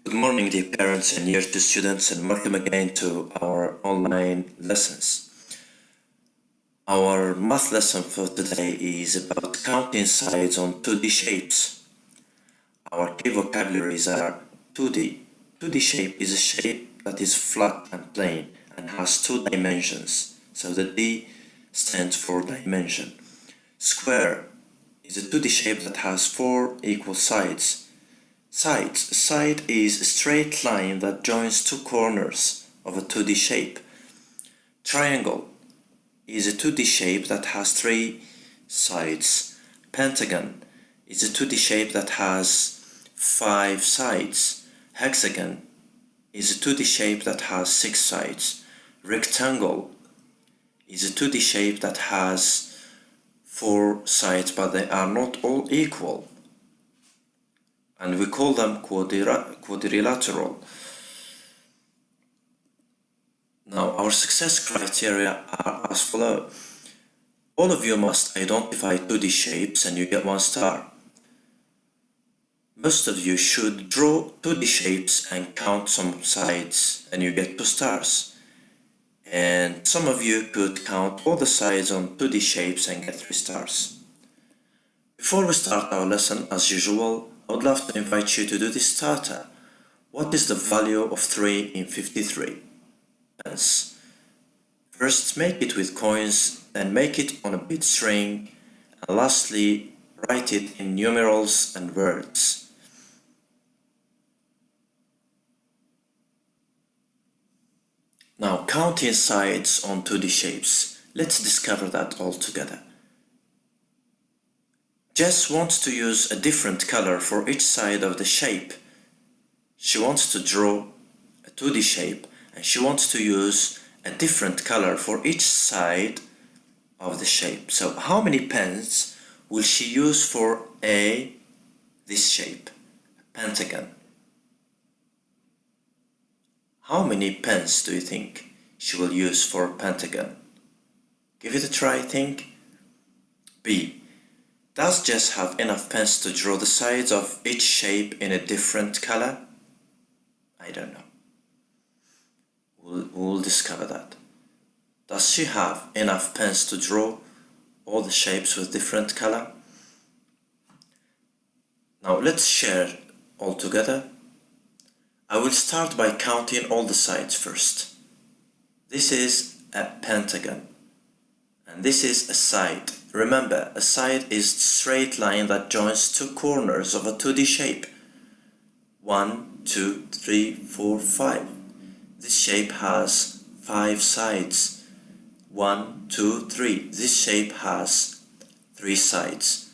Good morning, dear parents and year 2 students, and welcome again to our online lessons. Our math lesson for today is about counting sides on 2D shapes. Our key vocabularies are 2D. 2D shape is a shape that is flat and plain and has 2 dimensions, so the D stands for dimension. Square is a 2D shape that has 4 equal sides. Sides. A side is a straight line that joins 2 corners of a 2D shape. Triangle is a 2D shape that has 3 sides. Pentagon is a 2D shape that has 5 sides. Hexagon is a 2D shape that has 6 sides. Rectangle is a 2D shape that has 4 sides, but they are not all equal, and we call them quadrilateral. Now, our success criteria are as follows. All of you must identify 2D shapes and you get 1 star. Most of you should draw 2D shapes and count some sides and you get 2 stars. And some of you could count all the sides on 2D shapes and get 3 stars. Before we start our lesson, as usual, I would love to invite you to do this starter. What is the value of 3 in 53 pence? First, make it with coins, then make it on a bit string, and lastly, write it in numerals and words. Now, counting sides on 2D shapes. Let's discover that all together. Jess wants to use a different color for each side of the shape. She wants to draw a 2D shape and she wants to use a different color for each side of the shape. So how many pens will she use for this shape, a pentagon? How many pens do you think she will use for a pentagon? Give it a try, think. B. Does Jess have enough pens to draw the sides of each shape in a different color? I don't know. We'll discover that. Does she have enough pens to draw all the shapes with different color? Now let's share all together. I will start by counting all the sides first. This is a pentagon. And this is a side. Remember, a side is a straight line that joins 2 corners of a 2D shape. 1, 2, 3, 4, 5. This shape has 5 sides. 1, 2, 3. This shape has 3 sides.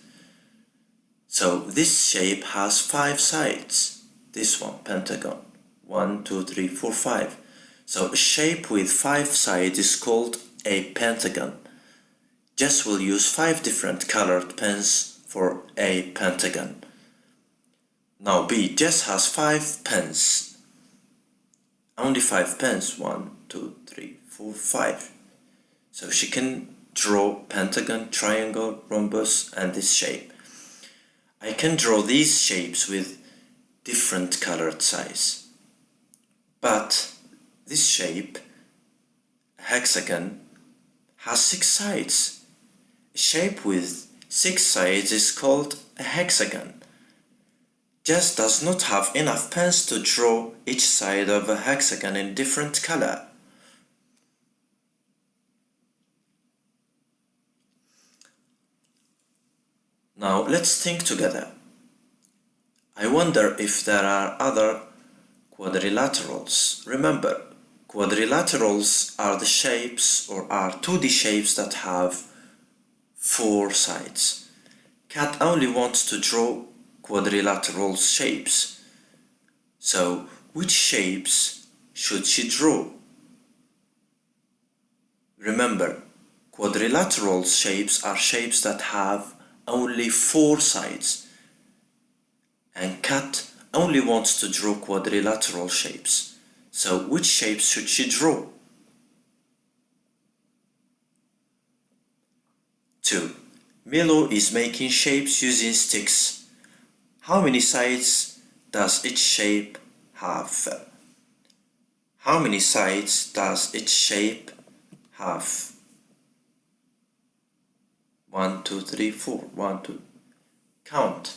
So this shape has 5 sides. This one, pentagon. 1, 2, 3, 4, 5. So a shape with 5 sides is called a pentagon. Jess will use 5 different colored pens for a pentagon. Now B. Jess has 5 pens. Only 5 pens. 1, 2, 3, 4, 5. So she can draw pentagon, triangle, rhombus, and this shape. I can draw these shapes with different colored size. But this shape, hexagon, has 6 sides. A shape with 6 sides is called a hexagon. Jess does not have enough pens to draw each side of a hexagon in different color. Now let's think together. I wonder if there are other quadrilaterals. Remember, quadrilaterals are the shapes or are 2D shapes that have 4 sides. Kat only wants to draw quadrilateral shapes. So, which shapes should she draw? Remember, quadrilateral shapes are shapes that have only 4 sides. And Kat only wants to draw quadrilateral shapes. So, which shapes should she draw? 2. Milo is making shapes using sticks. How many sides does each shape have? How many sides does each shape have? 1, 2, 3, 4. 1, 2. Count.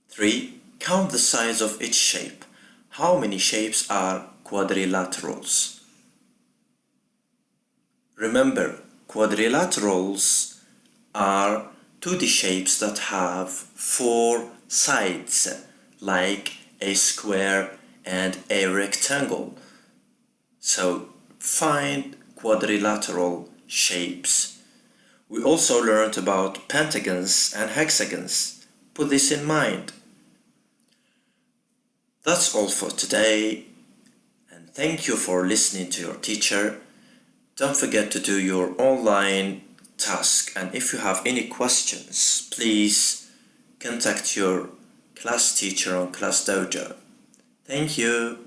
3. Count the sides of each shape. How many shapes are quadrilaterals? Remember, quadrilaterals are 2D shapes that have 4 sides, like a square and a rectangle. So find quadrilateral shapes. We also learned about pentagons and hexagons. Put this in mind. That's all for today, and thank you for listening to your teacher. Don't forget to do your online task, and if you have any questions, please contact your class teacher on Class Dojo. Thank you.